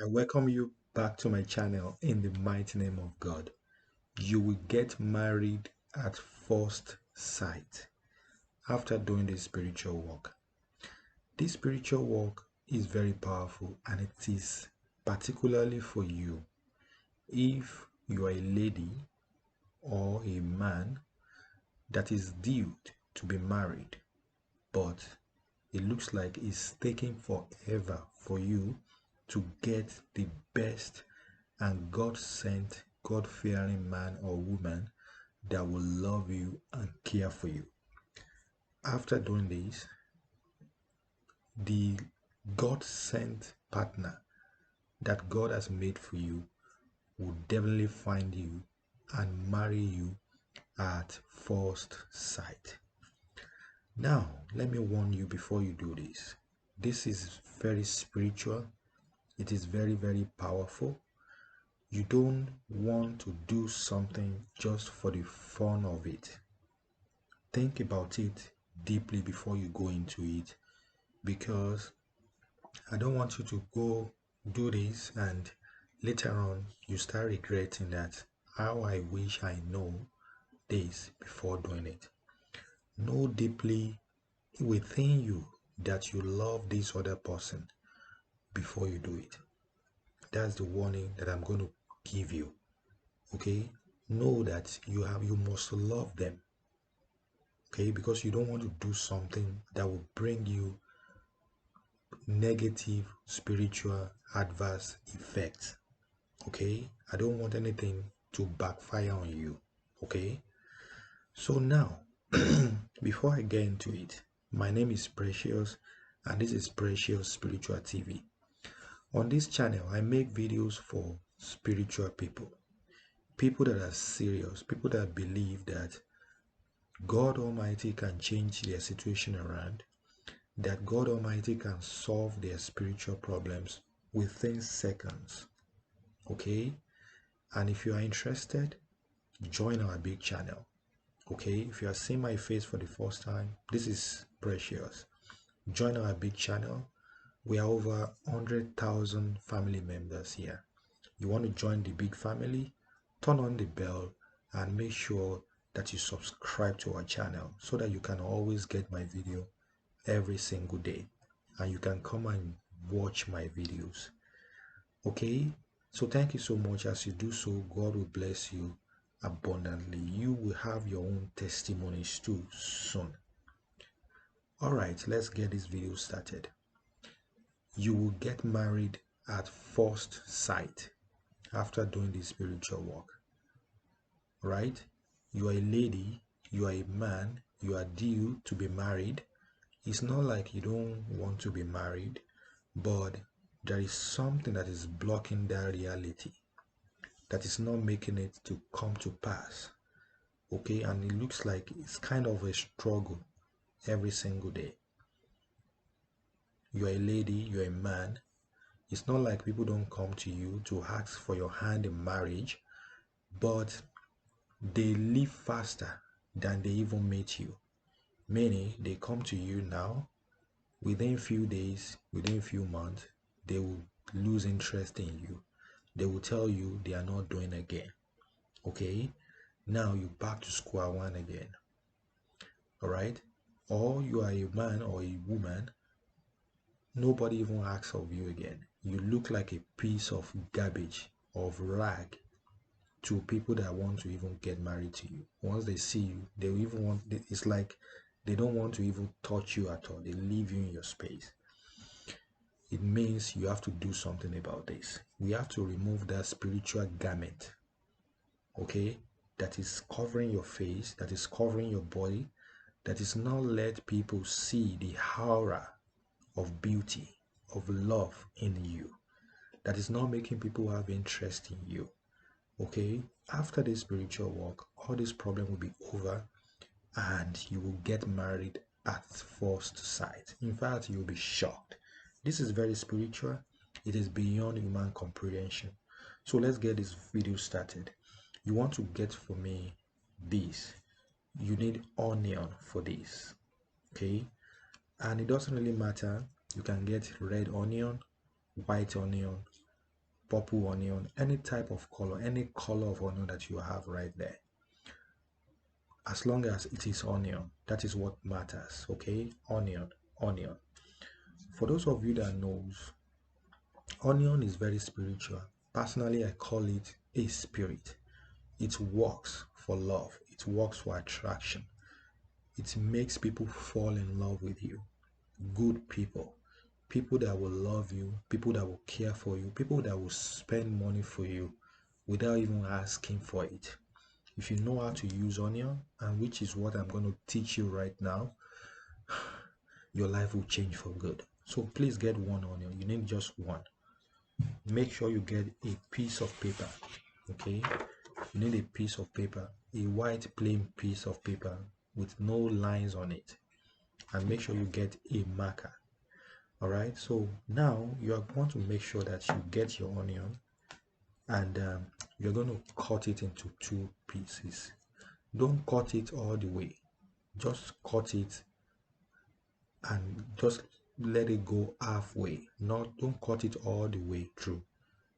I welcome you back to my channel in the mighty name of God. You will get married at first sight after doing this spiritual work. This spiritual work is very powerful and it is particularly for you if you are a lady or a man that is due to be married, but it looks like it's taking forever for you to get the best and God sent, God fearing man or woman that will love you and care for you. After doing this, the God sent partner that God has made for you will definitely find you and marry you at first sight. Now, let me warn you before you do this. This is very spiritual. It is very, very powerful. You don't want to do something just for the fun of it. Think about it deeply before you go into it, because I don't want you to go do this and later on you start regretting that how I wish I know this before doing it. Know deeply within you that you love this other person before you do it. That's the warning that I'm going to give you. Okay, know that you must love them. Okay, because you don't want to do something that will bring you negative spiritual adverse effects. Okay, I don't want anything to backfire on you. Okay, so now before I get into it, my name is Precious and this is Precious Spiritual TV. On this channel I make videos for spiritual people, people that are serious, people that believe that God Almighty can change their situation around, that God Almighty can solve their spiritual problems within seconds. Okay? And if you are interested, join our big channel. Okay? If you are seeing my face for the first time, this is Precious. Join our big channel. We are over 100,000 family members here. You want to join the big family? Turn on the bell and make sure that you subscribe to our channel so that you can always get my video every single day and you can come and watch my videos. Okay, so thank you so much. As you do so, God will bless you abundantly. You will have your own testimonies too soon. All right, let's get this video started. You will get married at first sight after doing the spiritual work. Right? You are a lady, you are a man, you are due to be married. It's not like you don't want to be married, but there is something that is blocking that reality, that is not making it to come to pass. Okay, and it looks like it's kind of a struggle every single day. You are a lady, you are a man. It's not like people don't come to you to ask for your hand in marriage, but they leave faster than they even meet you. Many, they come to you now, within few days, within few months, they will lose interest in you. They will tell you they are not doing again. Okay, now you're back to square one again. All right, or you are a man or a woman, nobody even asks of you again. You look like a piece of garbage, of rag, to people that want to even get married to you. Once they see you, they even want, it's like they don't want to even touch you at all. They leave you in your space. It means you have to do something about this. We have to remove that spiritual garment, okay, that is covering your face, that is covering your body, that is not let people see the aura of beauty, of love in you, that is not making people have interest in you. Okay, after this spiritual work, all this problem will be over and you will get married at first sight. In fact, you'll be shocked. This is very spiritual. It is beyond human comprehension. So let's get this video started. You want to get for me this. You need onion for this. Okay, and it doesn't really matter. You can get red onion, white onion, purple onion, any type of color, any color of onion that you have right there. As long as it is onion, that is what matters. Okay, onion. For those of you that knows, onion is very spiritual. Personally, I call it a spirit. It works for love, it works for attraction, it makes people fall in love with you. Good people, people that will love you, people that will care for you, people that will spend money for you without even asking for it. If you know how to use onion, and which is what I'm going to teach you right now, your life will change for good. So please get one onion. You need just one. Make sure you get a piece of paper. Okay, you need a piece of paper, a white plain piece of paper with no lines on it, and make sure you get a marker. All right, so now you are going to make sure that you get your onion, and you're going to cut it into two pieces. Don't cut it all the way, just cut it and just let it go halfway. Don't cut it all the way through.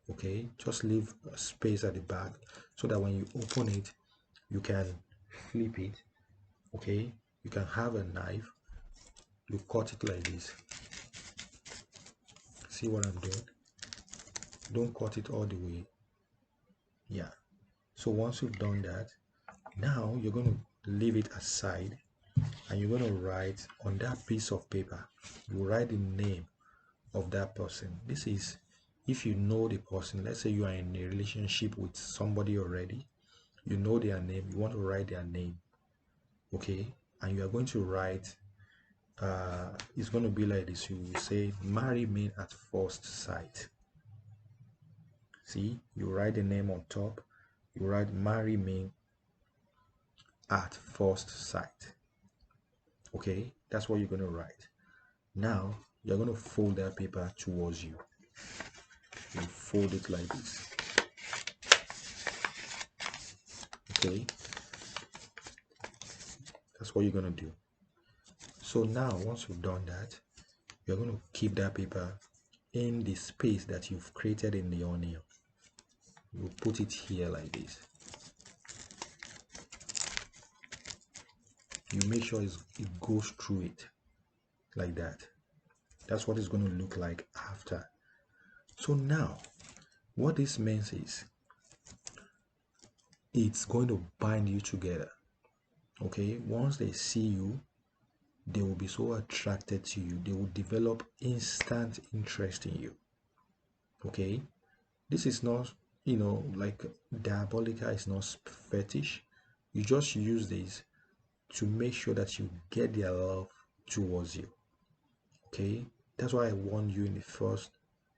Okay, just leave a space at the back so that when you open it, you can flip it. Okay, you can have a knife, you cut it like this. See what I'm doing? Don't cut it all the way. Yeah, so once you've done that, now you're going to leave it aside, and you're going to write on that piece of paper, you write the name of that person. This is if you know the person. Let's say you are in a relationship with somebody already, you know their name, you want to write their name. Okay, and you are going to write it's going to be like this. You will say, marry me at first sight. See, you write the name on top, you write marry me at first sight. Okay, that's what you're going to write. Now you're going to fold that paper towards you. You fold it like this. Okay, that's what you're going to do. So now once you've done that, you're going to keep that paper in the space that you've created in the onion. You put it here like this. You make sure it goes through it like that. That's what it's going to look like after. So now what this means is it's going to bind you together. Okay, once they see you, they will be so attracted to you, they will develop instant interest in you. Okay, this is not, like diabolical, it's not fetish. You just use this to make sure that you get their love towards you. Okay, that's why I warned you in the first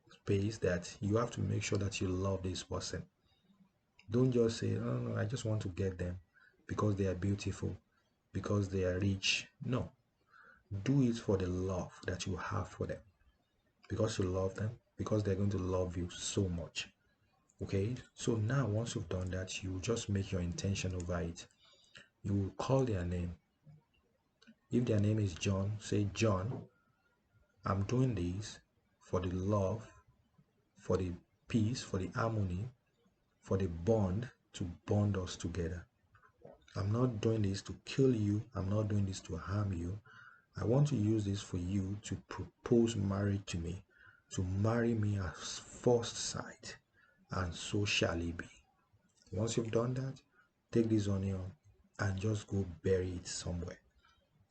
space that you have to make sure that you love this person. Don't just say, oh, no, I just want to get them because they are beautiful, because they are rich. No, do it for the love that you have for them, because you love them, because they're going to love you so much. Okay, so now once you've done that, you just make your intention over it. You will call their name. If their name is John, say, John, I'm doing this for the love, for the peace, for the harmony, for the bond, to bond us together. I'm not doing this to kill you. I'm not doing this to harm you. I want to use this for you to propose marriage to me, to marry me at first sight, and so shall it be. Once you've done that, take this onion and just go bury it somewhere.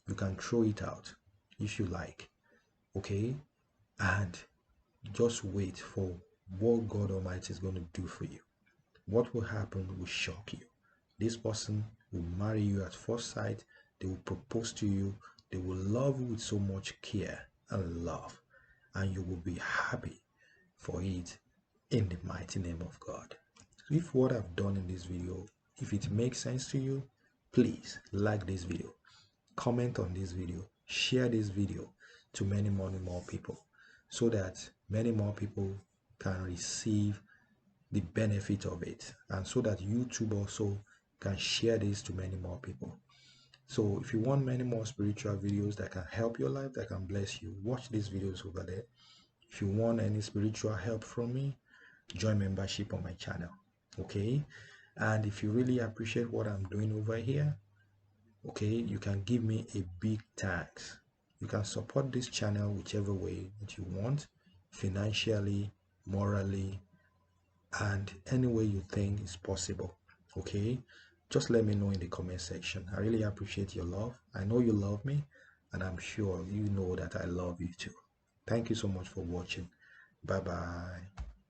You can throw it out if you like. Okay, and just wait for what God Almighty is going to do for you. What will happen will shock you. This person will marry you at first sight. They will propose to you. They will love you with so much care and love, and you will be happy for it in the mighty name of God. If what I've done in this video, if it makes sense to you, please like this video, comment on this video, share this video to many more people, so that many more people can receive the benefit of it, and so that YouTube also can share this to many more people. So if you want many more spiritual videos that can help your life, that can bless you, watch these videos over there. If you want any spiritual help from me, join membership on my channel. Okay, and if you really appreciate what I'm doing over here, okay, you can give me a big thanks. You can support this channel whichever way that you want, financially, morally, and any way you think is possible. Okay, just let me know in the comment section. I really appreciate your love. I know you love me, and I'm sure you know that I love you too. Thank you so much for watching. Bye bye.